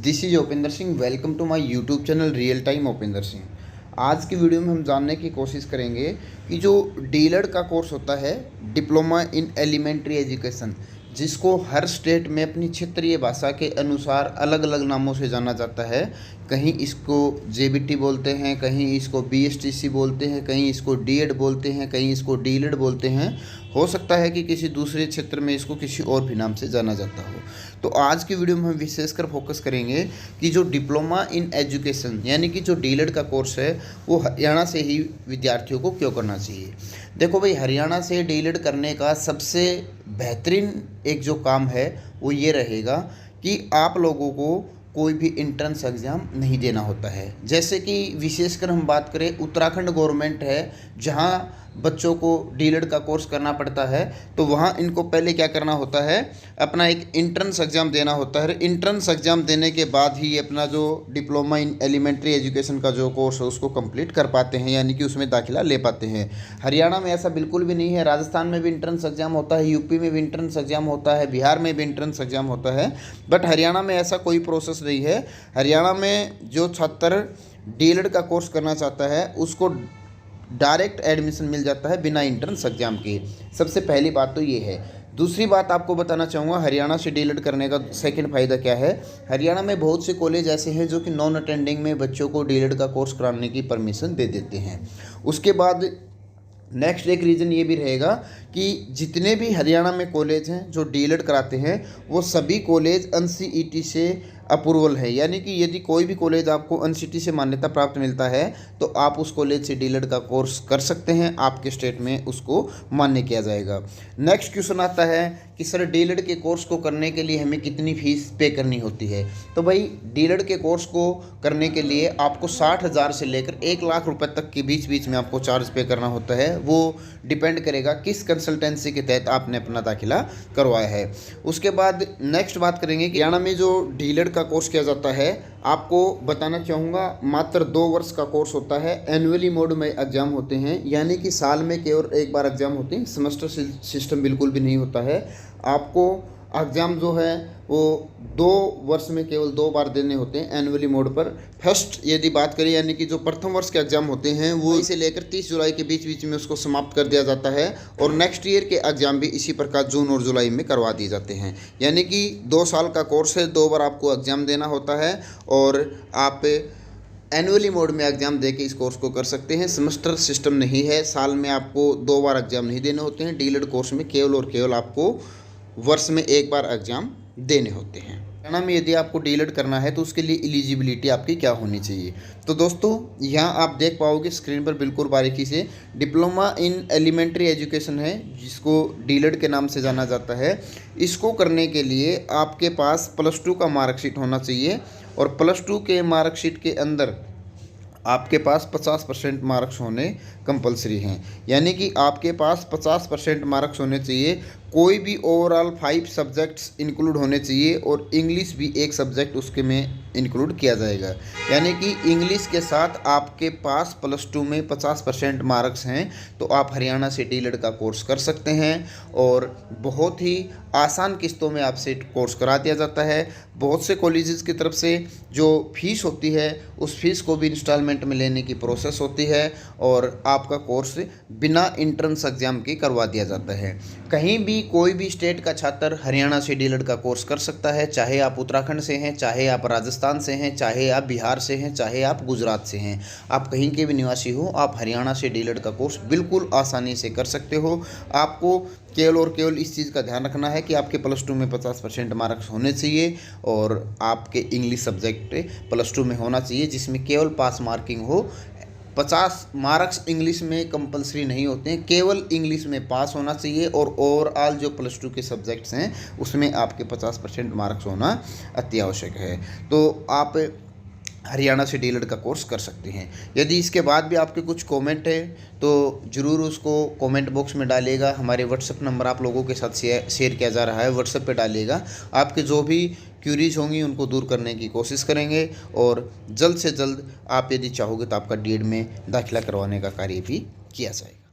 This is Opinder Singh. Welcome to my YouTube channel real time Opinder Singh. आज की video में हम जानने की कोशिश करेंगे कि जो डीएलएड का कोर्स होता है, डिप्लोमा इन एलिमेंट्री एजुकेशन, जिसको हर स्टेट में अपनी क्षेत्रीय भाषा के अनुसार अलग अलग नामों से जाना जाता है। कहीं इसको जेबीटी बोलते हैं, कहीं इसको बीएसटीसी बोलते हैं, कहीं इसको डीएड बोलते हैं, कहीं इसको डीएलएड बोलते हैं। हो सकता है कि किसी दूसरे क्षेत्र में इसको किसी और भी नाम से जाना जाता हो। तो आज की वीडियो में हम विशेषकर फोकस करेंगे कि जो डिप्लोमा इन एजुकेशन यानी कि जो डीएलएड का कोर्स है वो हरियाणा से ही विद्यार्थियों को क्यों करना चाहिए। देखो भाई, हरियाणा से डीएलएड करने का सबसे बेहतरीन एक जो काम है वो ये रहेगा कि आप लोगों को कोई भी एंट्रेंस एग्ज़ाम नहीं देना होता है। जैसे कि विशेषकर हम बात करें, उत्तराखंड गवर्नमेंट है जहां बच्चों को डीएलएड का कोर्स करना पड़ता है, तो वहां इनको पहले क्या करना होता है, अपना एक एंट्रेंस एग्ज़ाम देना होता है। एंट्रेंस एग्ज़ाम देने के बाद ही अपना जो डिप्लोमा इन एलिमेंट्री एजुकेशन का जो कोर्स है उसको कंप्लीट कर पाते हैं, यानी कि उसमें दाखिला ले पाते हैं। हरियाणा में ऐसा बिल्कुल भी नहीं है। राजस्थान में भी एंट्रेंस एग्ज़ाम होता है, यूपी में भी एंट्रेंस एग्ज़ाम होता है, बिहार में भी एंट्रेंस एग्ज़ाम होता है, बट हरियाणा में ऐसा कोई प्रोसेस नहीं है। हरियाणा में जो छात्र डीएलएड का कोर्स करना चाहता है उसको डायरेक्ट एडमिशन मिल जाता है बिना एंट्रेंस एग्ज़ाम के। सबसे पहली बात तो ये है। दूसरी बात आपको बताना चाहूँगा, हरियाणा से डीएलएड करने का सेकंड फ़ायदा क्या है। हरियाणा में बहुत से कॉलेज ऐसे हैं जो कि नॉन अटेंडिंग में बच्चों को डीएलएड का कोर्स कराने की परमिशन दे देते हैं। उसके बाद नेक्स्ट एक रीज़न ये भी रहेगा कि जितने भी हरियाणा में कॉलेज हैं जो डीएलएड कराते हैं वो सभी कॉलेज एनसीईटी से अप्रूवल है, यानी कि यदि कोई भी कॉलेज आपको एनसीईटी से मान्यता प्राप्त मिलता है तो आप उस कॉलेज से डीएलएड का कोर्स कर सकते हैं, आपके स्टेट में उसको मान्य किया जाएगा। नेक्स्ट क्वेश्चन आता है कि सर डीएलएड के कोर्स को करने के लिए हमें कितनी फ़ीस पे करनी होती है। तो भाई, डीएलएड के कोर्स को करने के लिए आपको 60,000 से लेकर 1 लाख रुपए तक के बीच में आपको चार्ज पे करना होता है। वो डिपेंड करेगा किस कंसल्टेंसी के तहत आपने अपना दाखिला करवाया है। उसके बाद नेक्स्ट बात करेंगे कि हरियाणा में जो डीएलएड का कोर्स किया जाता है, आपको बताना चाहूँगा मात्र 2 वर्ष का कोर्स होता है। एनुअली मोड में एग्ज़ाम होते हैं, यानी कि साल में केवल एक बार एग्ज़ाम होते हैं। सेमेस्टर सिस्टम बिल्कुल भी नहीं होता है। आपको एग्ज़ाम जो है वो 2 वर्ष में केवल 2 बार देने होते हैं एनुअली मोड पर। फर्स्ट यदि बात करें, यानी कि जो प्रथम वर्ष के एग्ज़ाम होते हैं वो इसे लेकर 30 जुलाई के बीच में उसको समाप्त कर दिया जाता है, और नेक्स्ट ईयर के एग्ज़ाम भी इसी प्रकार जून और जुलाई में करवा दिए जाते हैं। यानी कि 2 साल का कोर्स है, 2 बार आपको एग्ज़ाम देना होता है और आप एनुअली मोड में एग्ज़ाम दे के इस कोर्स को कर सकते हैं। सेमेस्टर सिस्टम नहीं है, साल में आपको 2 बार एग्ज़ाम नहीं देने होते हैं। डीएलएड कोर्स में केवल और केवल आपको वर्ष में 1 बार एग्ज़ाम देने होते हैं। हरियाणा में यदि आपको डीएलएड करना है तो उसके लिए एलिजिबिलिटी आपकी क्या होनी चाहिए। तो दोस्तों, यहाँ आप देख पाओगे स्क्रीन पर बिल्कुल बारीकी से, डिप्लोमा इन एलिमेंट्री एजुकेशन है जिसको डीएलएड के नाम से जाना जाता है। इसको करने के लिए आपके पास +2 का मार्कशीट होना चाहिए, और +2 के मार्कशीट के अंदर आपके पास 50% मार्क्स होने कंपलसरी हैं। यानी कि आपके पास 50% मार्क्स होने चाहिए। कोई भी ओवरऑल 5 सब्जेक्ट्स इंक्लूड होने चाहिए, और इंग्लिश भी एक सब्जेक्ट उसके में इंक्लूड किया जाएगा। यानी कि इंग्लिश के साथ आपके पास +2 में 50% मार्क्स हैं तो आप हरियाणा से डीएलएड का कोर्स कर सकते हैं, और बहुत ही आसान किस्तों में आपसे कोर्स करा दिया जाता है। बहुत से कॉलेजेस की तरफ से जो फीस होती है उस फीस को भी इंस्टॉलमेंट में लेने की प्रोसेस होती है, और आपका कोर्स बिना एंट्रेंस एग्ज़ाम के करवा दिया जाता है। कहीं भी कोई भी स्टेट का छात्र हरियाणा से डीएलएड का कोर्स कर सकता है, चाहे आप उत्तराखंड से हैं, चाहे आप राजस्थान से हैं, चाहे आप बिहार से हैं, चाहे आप गुजरात से हैं। आप कहीं के भी निवासी हो, आप हरियाणा से डीएलएड का कोर्स बिल्कुल आसानी से कर सकते हो। आपको केवल और केवल इस चीज़ का ध्यान रखना है कि आपके +2 में 50% मार्क्स होने चाहिए, और आपके इंग्लिश सब्जेक्ट +2 में होना चाहिए जिसमें केवल पास मार्किंग हो। 50 मार्क्स इंग्लिश में कंपलसरी नहीं होते हैं, केवल इंग्लिश में पास होना चाहिए, और ओवरऑल जो +2 के सब्जेक्ट्स हैं उसमें आपके 50% मार्क्स होना अति आवश्यक है। तो आप हरियाणा से डीएलएड का कोर्स कर सकते हैं। यदि इसके बाद भी आपके कुछ कमेंट है तो ज़रूर उसको कमेंट बॉक्स में डालिएगा। हमारे व्हाट्सएप नंबर आप लोगों के साथ शेयर किया जा रहा है, व्हाट्सएप पे डालिएगा। आपके जो भी क्यूरीज होंगी उनको दूर करने की कोशिश करेंगे, और जल्द से जल्द आप यदि चाहोगे तो आपका डीएड में दाखिला करवाने का कार्य भी किया जाएगा।